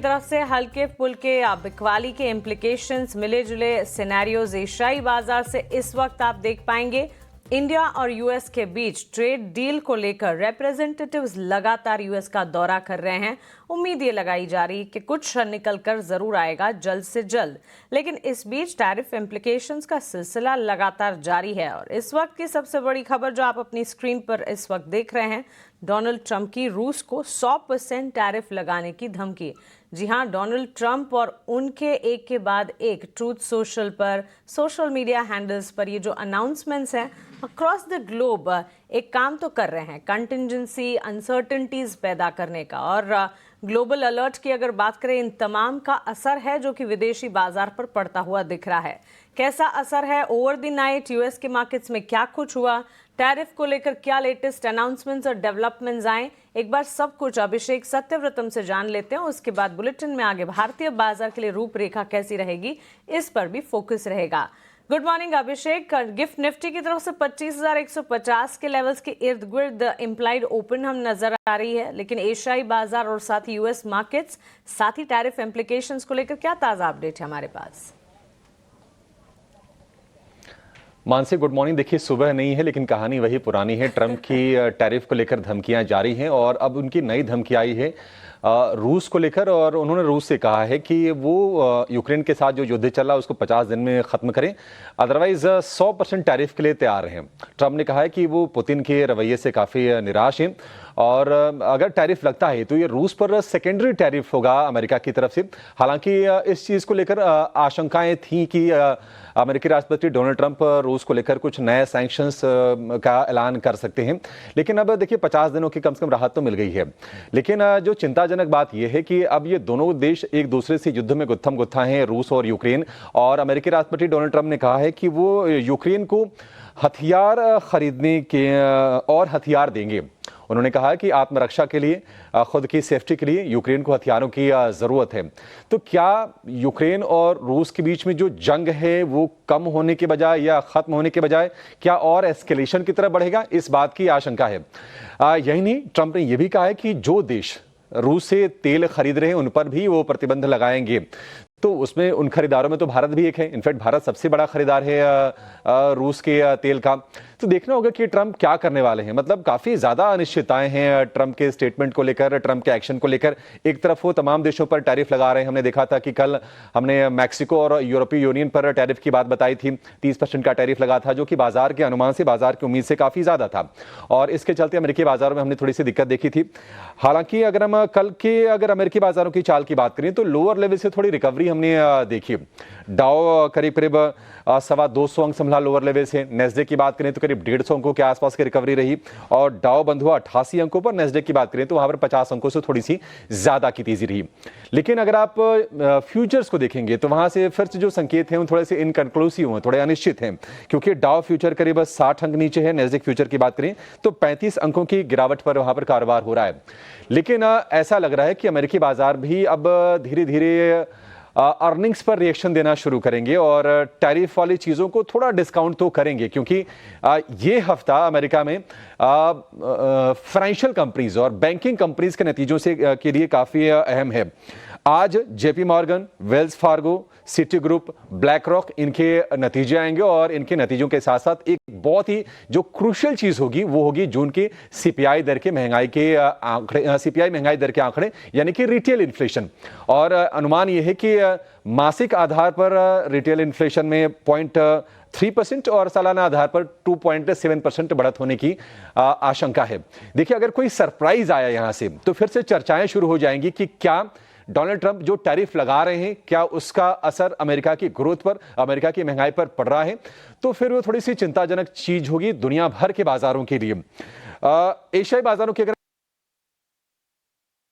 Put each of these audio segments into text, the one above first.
तरफ से हल्के फुल्के बिकवाली के इम्प्लीकेशंस, मिले जुले सिनेरियोज एशियाई बाजार से इस वक्त आप देख पाएंगे। इंडिया और यूएस के बीच ट्रेड डील को लेकर रिप्रेजेंटेटिव्स लगातार यूएस का दौरा कर रहे हैं। उम्मीद ये लगाई जा रही कि कुछ निकल कर जरूर आएगा जल्द से जल्द, लेकिन इस बीच टैरिफ इम्प्लीकेशंस का सिलसिला लगातार जारी है। और इस वक्त की सबसे बड़ी खबर जो आप अपनी स्क्रीन पर इस वक्त देख रहे हैं, डोनाल्ड ट्रंप की रूस को 100% टैरिफ लगाने की धमकी। जी हां, डोनाल्ड ट्रंप और उनके एक के बाद एक ट्रूथ सोशल पर, सोशल मीडिया हैंडल्स पर ये जो अनाउंसमेंट्स हैं अक्रॉस द ग्लोब एक काम तो कर रहे हैं, कंटिजेंसी अनसर्टेनिटीज पैदा करने का। और ग्लोबल अलर्ट की अगर बात करें, इन तमाम का असर है जो कि विदेशी बाजार पर पड़ता हुआ दिख रहा है। कैसा असर है ओवर द नाइट, यूएस के मार्केट्स में क्या कुछ हुआ, टैरिफ को लेकर क्या लेटेस्ट अनाउंसमेंट्स और डेवलपमेंट्स आए, एक बार सब कुछ अभिषेक सत्यव्रतम से जान लेते हैं। उसके बाद बुलेटिन में आगे भारतीय बाजार के लिए रूपरेखा कैसी रहेगी, इस पर भी फोकस रहेगा। गुड मॉर्निंग अभिषेक। गिफ्ट निफ्टी की तरफ से 25,150 के लेवल्स के इर्द गिर्द इम्प्लाइड ओपन हम नजर आ रही है, लेकिन एशियाई बाजार और साथ ही यूएस मार्केट्स, साथ ही टैरिफ इम्प्लीकेशंस को लेकर क्या ताजा अपडेट है हमारे पास? Mansi good morning. देखिए, सुबह नहीं है लेकिन कहानी वही पुरानी है। ट्रंप की टैरिफ को लेकर धमकियां जारी हैं और अब उनकी नई धमकी आई है रूस को लेकर। और उन्होंने रूस से कहा है कि वो यूक्रेन के साथ जो युद्ध चल रहा है उसको 50 दिन में खत्म करें, अदरवाइज 100% टैरिफ के लिए तैयार हैं। ट्रंप ने कहा है कि वो पुतिन के रवैये से काफ़ी निराश हैं और अगर टैरिफ लगता है तो ये रूस पर सेकेंडरी टैरिफ होगा अमेरिका की तरफ से। हालांकि इस चीज़ को लेकर आशंकाएं थी कि अमेरिकी राष्ट्रपति डोनाल्ड ट्रंप रूस को लेकर कुछ नए सैंक्शंस का ऐलान कर सकते हैं, लेकिन अब देखिए 50 दिनों की कम से कम राहत तो मिल गई है। लेकिन जो चिंताजनक बात यह है कि अब ये दोनों देश एक दूसरे से युद्ध में गुत्थम गुत्था हैं, रूस और यूक्रेन। और अमेरिकी राष्ट्रपति डोनाल्ड ट्रंप ने कहा है कि वो यूक्रेन को हथियार खरीदने के और हथियार देंगे। उन्होंने कहा कि आत्मरक्षा के लिए, खुद की सेफ्टी के लिए यूक्रेन को हथियारों की ज़रूरत है। तो क्या यूक्रेन और रूस के बीच में जो जंग है वो कम होने के बजाय या ख़त्म होने के बजाय क्या और एस्केलेशन की तरफ बढ़ेगा, इस बात की आशंका है। यही नहीं, ट्रंप ने यह भी कहा है कि जो देश रूस से तेल खरीद रहे हैं उन पर भी वो प्रतिबंध लगाएंगे। तो उसमें उन खरीदारों में तो भारत भी एक है। इनफैक्ट भारत सबसे बड़ा खरीदार है रूस के तेल का। तो देखना होगा कि ट्रंप क्या करने वाले हैं। मतलब काफ़ी ज़्यादा अनिश्चितताएं हैं ट्रंप के स्टेटमेंट को लेकर, ट्रंप के एक्शन को लेकर। एक तरफ वो तमाम देशों पर टैरिफ लगा रहे हैं। हमने देखा था कि कल हमने मैक्सिको और यूरोपीय यूनियन पर टैरिफ की बात बताई थी। 30% का टैरिफ लगा था, जो कि बाजार के अनुमान से, बाजार की उम्मीद से काफ़ी ज़्यादा था और इसके चलते अमेरिकी बाजारों में हमने थोड़ी सी दिक्कत देखी थी। हालांकि अगर हम कल के अमेरिकी बाजारों की चाल की बात करें तो लोअर लेवल से थोड़ी रिकवरी हमने देखी। डाउ करीब 225 अंक संभला लोअर लेवल से। नेस्डेक की बात करें तो करीब 150 अंकों के आसपास की रिकवरी रही और डाउ बंद हुआ 88 अंकों पर। नेस्डेक की बात करें तो वहां पर 50 अंकों से थोड़ी सी ज्यादा की तेजी रही। लेकिन अगर आप फ्यूचर्स को देखेंगे तो वहां से फिर से जो संकेत हैं वो थोड़े से इनकंक्लूसिव हैं, थोड़े अनिश्चित हैं, क्योंकि डाउ फ्यूचर करीब 60 अंक नीचे है। नेस्डेक फ्यूचर की बात करें तो 35 अंकों की गिरावट पर वहां पर कारोबार हो रहा है। लेकिन ऐसा लग रहा है कि अमेरिकी बाजार भी अब धीरे धीरे अर्निंग्स पर रिएक्शन देना शुरू करेंगे और टैरिफ वाली चीज़ों को थोड़ा डिस्काउंट तो करेंगे, क्योंकि ये हफ्ता अमेरिका में फाइनेंशियल कंपनीज और बैंकिंग कंपनीज के नतीजों से के लिए काफ़ी अहम है। आज JP Morgan, Wells Fargo, city group, black rock, इनके नतीजे आएंगे और इनके नतीजों के साथ साथ एक बहुत ही जो क्रूशियल चीज होगी वो होगी जून के सीपीआई दर के महंगाई के आंकड़े, सीपीआई महंगाई दर के आंकड़े, यानी कि रिटेल इन्फ्लेशन। और अनुमान यह है कि मासिक आधार पर रिटेल इन्फ्लेशन में 0.3% और सालाना आधार पर 2.7% बढ़त होने की आशंका है। देखिए, अगर कोई सरप्राइज आया यहां से तो फिर से चर्चाएं शुरू हो जाएंगी कि क्या डोनाल्ड ट्रंप जो टैरिफ लगा रहे हैं क्या उसका असर अमेरिका की ग्रोथ पर, अमेरिका की महंगाई पर पड़ रहा है। तो फिर वो थोड़ी सी चिंताजनक चीज होगी दुनिया भर के बाजारों के लिए। एशियाई बाजारों की अगर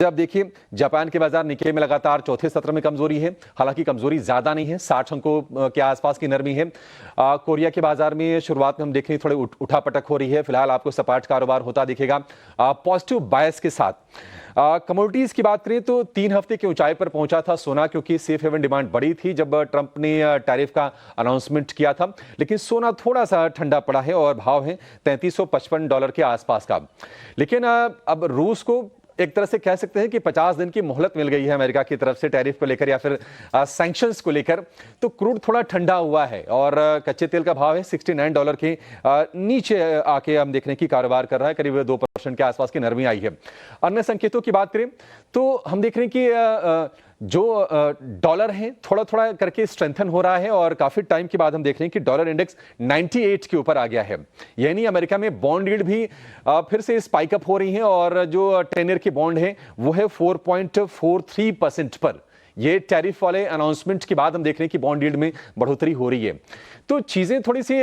अब देखिए, जापान के बाजार निक्केई में लगातार चौथे सत्र में कमजोरी है। हालांकि कमजोरी ज्यादा नहीं है, 60 अंकों के आसपास की नरमी है। कोरिया के बाजार में शुरुआत में हम देखें थोड़े उठापटक हो रही है। फिलहाल आपको सपाट कारोबार होता दिखेगा पॉजिटिव बायस के साथ। कमोडिटीज की बात करें तो 3 हफ्ते की ऊंचाई पर पहुंचा था सोना, क्योंकि सेफ हेवन डिमांड बढ़ी थी जब ट्रंप ने टैरिफ का अनाउंसमेंट किया था। लेकिन सोना थोड़ा सा ठंडा पड़ा है और भाव है $3355 के आसपास का। लेकिन अब रूस को एक तरह से कह सकते हैं कि 50 दिन की मोहलत मिल गई है अमेरिका की तरफ से टैरिफ को लेकर या फिर सैंक्शंस को लेकर। तो क्रूड थोड़ा ठंडा हुआ है और कच्चे तेल का भाव है $69 के नीचे आके हम देखने की कारोबार कर रहा है, करीब 2% के आसपास की नरमी आई है। अन्य संकेतों की बात करें तो हम देख रहे हैं कि जो डॉलर है थोड़ा थोड़ा करके स्ट्रेंथन हो रहा है और काफी टाइम के बाद हम देख रहे हैं कि डॉलर इंडेक्स 98 के ऊपर आ गया है। यानी अमेरिका में बॉन्ड यील्ड भी फिर से स्पाइक अप हो रही है और जो 10 ईयर की बॉन्ड है वो है 4.43% पर। ये टैरिफ वाले अनाउंसमेंट के बाद हम देख रहे हैं कि बॉन्ड यील्ड में बढ़ोतरी हो रही है। तो चीजें थोड़ी सी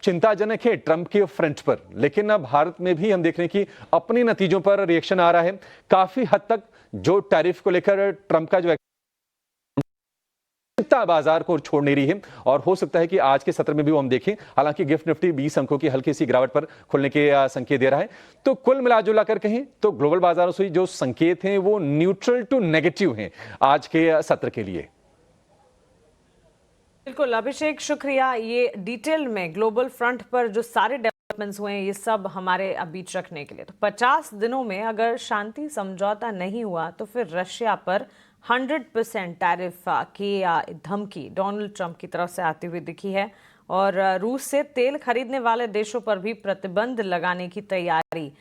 चिंताजनक है ट्रंप के फ्रंट पर, लेकिन अब भारत में भी हम देख रहे हैं कि अपने नतीजों पर रिएक्शन आ रहा है। काफी हद तक जो टैरिफ को लेकर ट्रंप का जो बाजार को छोड़ नहीं रही है और हो सकता है कि आज के सत्र में भी वो हम देखें। हालांकि गिफ्ट निफ्टी 20 अंकों की हल्की सी गिरावट पर खुलने के संकेत दे रहा है। तो कुल मिलाजुला कर कहें तो ग्लोबल बाजारों से जो संकेत हैं वो न्यूट्रल टू नेगेटिव हैं आज के सत्र के लिए। बिल्कुल अभिषेक, शुक्रिया। ये डिटेल में ग्लोबल फ्रंट पर जो सारे डेवलपमेंट्स हुए हैं ये सब हमारे बीच रखने के लिए। तो 50 दिनों में अगर शांति समझौता नहीं हुआ तो फिर रशिया पर 100% टैरिफ की धमकी डोनाल्ड ट्रंप की तरफ से आती हुई दिखी है और रूस से तेल खरीदने वाले देशों पर भी प्रतिबंध लगाने की तैयारी।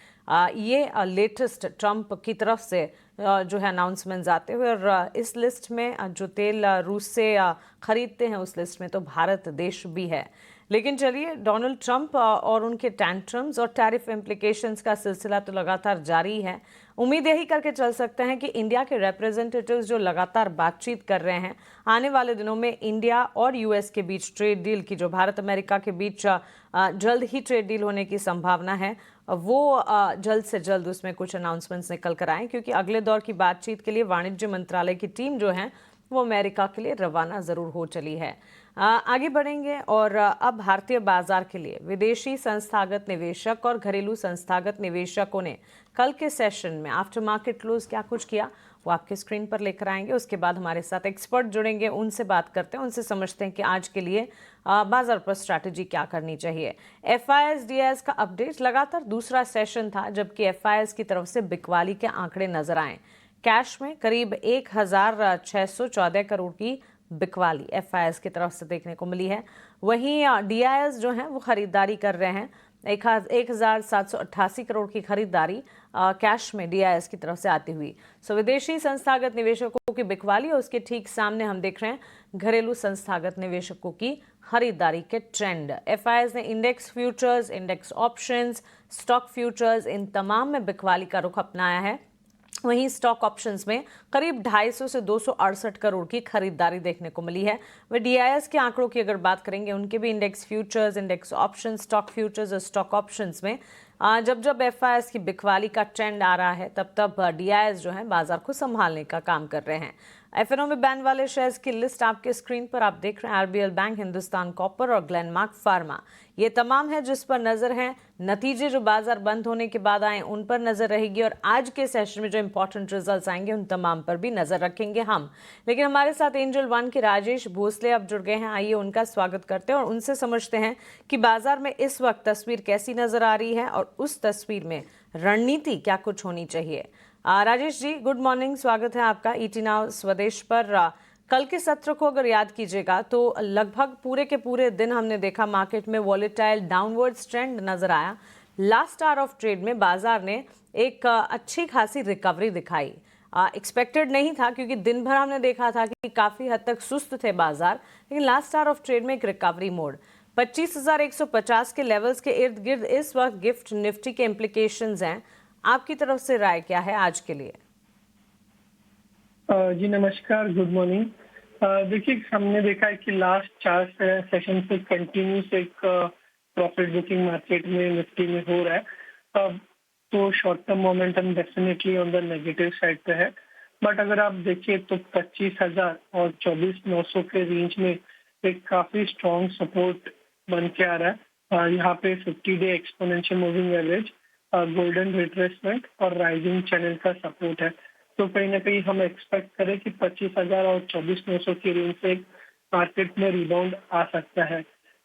ये लेटेस्ट ट्रंप की तरफ से जो है अनाउंसमेंट्स आते हुए और इस लिस्ट में जो तेल रूस से खरीदते हैं उस लिस्ट में तो भारत देश भी है। लेकिन चलिए, डोनाल्ड ट्रंप और उनके टैंट्रम्स और टैरिफ इम्प्लीकेशंस का सिलसिला तो लगातार जारी है। उम्मीद यही करके चल सकते हैं कि इंडिया के रिप्रेजेंटेटिव्स जो लगातार बातचीत कर रहे हैं, आने वाले दिनों में इंडिया और यूएस के बीच ट्रेड डील की, जो भारत अमेरिका के बीच जल्द ही ट्रेड डील होने की संभावना है, वो जल्द से जल्द उसमें कुछ अनाउंसमेंट्स निकल कर आएँ, क्योंकि अगले दौर की बातचीत के लिए वाणिज्य मंत्रालय की टीम जो है वो अमेरिका के लिए रवाना ज़रूर हो चली है। आगे बढ़ेंगे और अब भारतीय बाजार के लिए विदेशी संस्थागत निवेशक और घरेलू संस्थागत निवेशकों ने कल के सेशन में आफ्टर मार्केट क्लोज क्या कुछ किया वो आपके स्क्रीन पर लेकर आएंगे। उसके बाद हमारे साथ एक्सपर्ट जुड़ेंगे, उनसे बात करते हैं, उनसे समझते हैं कि आज के लिए बाजार पर स्ट्रैटेजी क्या करनी चाहिए। FIS DIS का अपडेट, लगातार दूसरा सेशन था जबकि FIS की तरफ से बिकवाली के आंकड़े नजर आए। कैश में करीब 1614 करोड़ की बिकवाली FIS की तरफ से देखने को मिली है। वहीं DIS जो है वो खरीदारी कर रहे हैं, 1788 करोड़ की खरीदारी कैश में DIS की तरफ से आती हुई। विदेशी संस्थागत निवेशकों की बिकवाली और उसके ठीक सामने हम देख रहे हैं घरेलू संस्थागत निवेशकों की खरीदारी के ट्रेंड। FIS ने index futures, index options, stock futures, इन तमाम में बिकवाली का रुख अपनाया है। वहीं स्टॉक ऑप्शंस में करीब 250 से 268 करोड़ की खरीदारी देखने को मिली है। वह DIS के आंकड़ों की अगर बात करेंगे, उनके भी index futures, index options, stock futures और स्टॉक ऑप्शंस में जब जब FIS की बिकवाली का ट्रेंड आ रहा है तब तब DIS जो है बाजार को संभालने का काम कर रहे हैं। FNO में बैन वाले शेयर्स की लिस्ट आपके स्क्रीन पर आप देख रहे हैं। RBL बैंक, हिंदुस्तान कॉपर और ग्लेनमार्क फार्मा, ये तमाम है जिस पर नजर है। नतीजे जो बाजार बंद होने के बाद आए उन पर नजर रहेगी और आज के सेशन में जो इंपॉर्टेंट रिजल्ट्स आएंगे उन तमाम पर भी नजर रखेंगे हम। लेकिन हमारे साथ एंजल वन के राजेश भोसले अब जुड़ गए हैं। आइए उनका स्वागत करते हैं और उनसे समझते हैं कि बाजार में इस वक्त तस्वीर कैसी नजर आ रही है और उस तस्वीर में रणनीति क्या कुछ होनी चाहिए। राजेश जी, गुड मॉर्निंग, स्वागत है आपका ET नाउ स्वदेश पर। कल के सत्र को अगर याद कीजिएगा तो लगभग पूरे के पूरे दिन हमने देखा मार्केट में वॉलेटाइल डाउनवर्ड्स ट्रेंड नजर आया। लास्ट आवर ऑफ ट्रेड में बाजार ने एक अच्छी खासी रिकवरी दिखाई। एक्सपेक्टेड नहीं था क्योंकि दिन भर हमने देखा था कि काफ़ी हद तक सुस्त थे बाजार, लेकिन लास्ट आवर ऑफ ट्रेड में एक रिकवरी मोड। 25,150 के लेवल्स के इर्द गिर्द इस वक्त गिफ्ट निफ्टी के इम्प्लीकेशंस हैं। आपकी तरफ से राय क्या है आज के लिए? जी नमस्कार, गुड मॉर्निंग। देखिए, हमने देखा है कि लास्ट 4 सेशन से कंटिन्यूस एक प्रॉफिट बुकिंग मार्केट में निफ्टी में हो रहा है। तो short term momentum definitely on the negative side पे है, बट अगर आप देखिए तो 25,000 और 24,900 के रेंज में एक काफी स्ट्रॉन्ग सपोर्ट बन के आ रहा है। यहाँ पे fifty day exponential moving average, golden retracement और राइजिंग चैनल का सपोर्ट है। तो कहीं ना कहीं हम एक्सपेक्ट करें कि 25,000 और 24,900 की रेंज से मार्केट में रिबाउंड आ सकता है।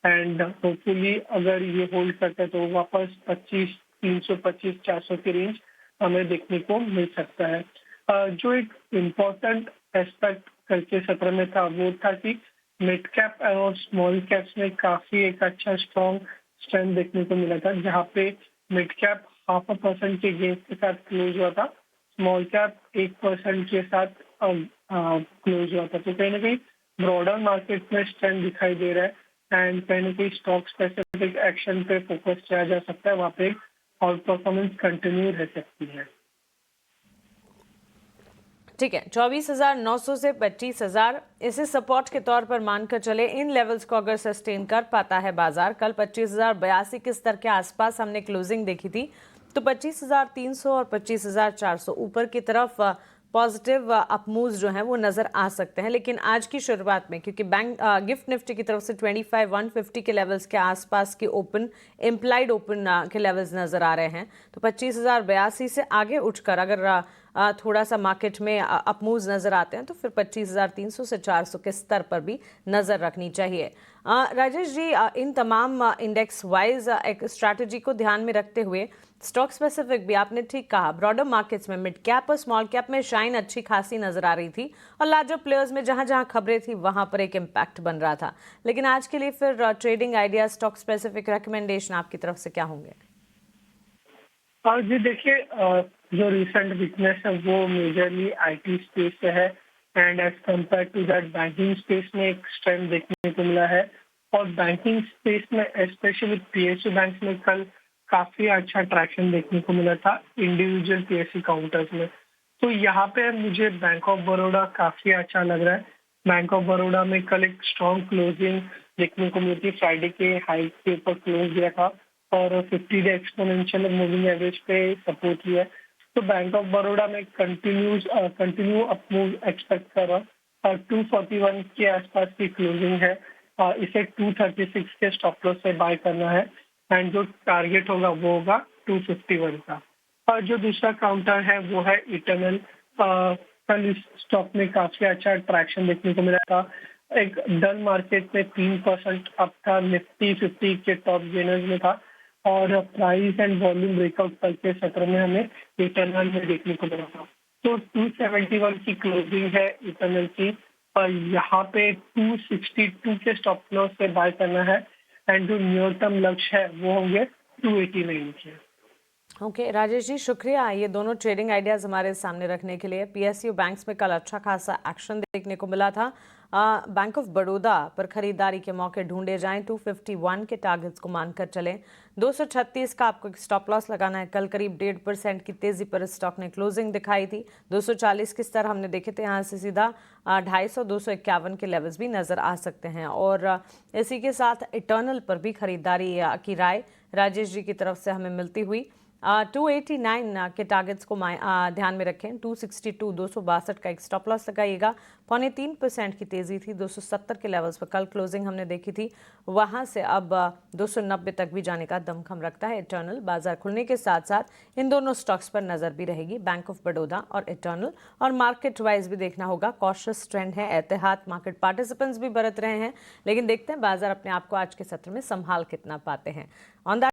एंड होपफुली अगर ये होल्ड करता है तो वापस 25,325-400 की रेंज हमें देखने को मिल सकता है। जो एक इम्पोर्टेंट एस्पेक्ट कल के सत्र में था वो था कि मिड कैप और स्मॉल कैप्स में काफी एक अच्छा स्ट्रॉन्ग स्ट्रेंथ देखने को मिला था, जहाँ पे मिड कैप 0.5% के गेन के साथ क्लोज हुआ था, स्मॉल कैप 1% के साथ क्लोज हुआ था। तो कहीं ना कहीं ब्रॉडर मार्केट में स्ट्रेंथ दिखाई दे रहा है एंड कहीं ना कहीं स्टॉक स्पेसिफिक एक्शन पे फोकस किया जा सकता है, वहाँ पे आउट परफॉर्मेंस कंटिन्यू रह सकती है। ठीक है, 24,900 से 25,000 इसे सपोर्ट के तौर पर मानकर चले। इन लेवल्स को अगर सस्टेन कर पाता है बाजार, कल 25,082 के स्तर के आसपास हमने क्लोजिंग देखी थी, तो 25,300 और 25,400 ऊपर की तरफ पॉजिटिव अपमूव्स जो हैं वो नजर आ सकते हैं। लेकिन आज की शुरुआत में क्योंकि बैंक गिफ्ट निफ्टी की तरफ से 25,150 के लेवल्स के आसपास की ओपन इम्प्लाइड ओपन के लेवल्स नजर आ रहे हैं, तो 25,082 से आगे उठकर अगर थोड़ा सा मार्केट में अपमूव्स नजर आते हैं तो फिर 25,300 से 400 के स्तर पर भी नजर रखनी चाहिए। राजेश जी, इन तमाम इंडेक्स वाइज एक स्ट्रैटेजी को ध्यान में रखते हुए स्टॉक स्पेसिफिक भी आपने ठीक कहा, ब्रॉडर मार्केट्स में मिड कैप और स्मॉल कैप में शाइन अच्छी खासी नजर आ रही थी और लार्जर प्लेयर्स में जहां जहां खबरें थी वहां पर एक इम्पैक्ट बन रहा था। लेकिन आज के लिए फिर trading idea, stock specific recommendation आपकी तरफ से क्या होंगे? जी देखिए, जो रिसेंट वीकनेस है वो मेजरली आईटी स्पेस से है and as compare to that banking space में एक स्ट्रेंथ देखने को मिला है। और बैंकिंग स्पेस में स्पेशली पीएसयू बैंक में कल काफी अच्छा ट्रैक्शन देखने को मिला था इंडिविजुअल पीएसयू काउंटर्स में। तो यहाँ पे मुझे बैंक ऑफ बड़ौदा काफी अच्छा लग रहा है। बैंक ऑफ बड़ौदा में कल एक स्ट्रॉन्ग क्लोजिंग देखने को मिली थी, फ्राइडे के हाई के ऊपर क्लोज दिया था और 50 डे एक्सपोनेंशियल मूविंग एवरेज पे सपोर्ट लिया है। तो बैंक ऑफ बड़ौदा में कंटिन्यू अपमूव एक्सपेक्ट कर रहा हूँ और 241 के आसपास की क्लोजिंग है। इसे 236 के स्टॉप लॉस से बाय करना है एंड जो टारगेट होगा वो होगा 251 का। और जो दूसरा काउंटर है वो है इटर्नल। कल इस स्टॉक में काफी अच्छा ट्रैक्शन देखने को मिला था। एक डल मार्केट में 3% अप था, निफ्टी 50 के टॉप गेनर्स में था और प्राइस एंड वॉल्यूम ब्रेकआउट कल के सत्र में हमें इटर्नल में देखने को मिला था। तो 271 की क्लोजिंग है इटर्नल की और यहाँ पे 262 के स्टॉप लॉस से बाय करना है एंड जो नियर टर्म लक्ष्य है वो होंगे 289 के। ओके राजेश जी, शुक्रिया ये दोनों ट्रेडिंग आइडियाज हमारे सामने रखने के लिए। पीएसयू बैंक्स में कल अच्छा खासा एक्शन देखने को मिला था। बैंक ऑफ बड़ौदा पर खरीदारी के मौके ढूंढे जाएं, 251 के टारगेट्स को मानकर चलें। 236 का आपको स्टॉप लॉस लगाना है। कल करीब 1.5% की तेजी पर स्टॉक ने क्लोजिंग दिखाई थी। 240 के स्तर हमने देखे थे, यहाँ से सीधा 250 251 के लेवल्स भी नजर आ सकते हैं। और इसी के साथ इटर्नल पर भी खरीदारी की राय राजेश जी की तरफ से हमें मिलती हुई। 289 के टारगेट्स को ध्यान में रखें। 262 262 का एक स्टॉप लॉस लगाइएगा। 0.3% की तेजी थी, 270 के लेवल्स पर कल क्लोजिंग हमने देखी थी, वहां से अब 290 तक भी जाने का दमखम रखता है इटर्नल। बाजार खुलने के साथ साथ इन दोनों स्टॉक्स पर नजर भी रहेगी, बैंक ऑफ बड़ौदा और इटर्नल। और मार्केट वाइज भी देखना होगा, कॉशियस ट्रेंड है, एहतियात मार्केट पार्टिसिपेंट्स भी बरत रहे हैं, लेकिन देखते हैं बाजार अपने आप को आज के सत्र में संभाल कितना पाते हैं। On that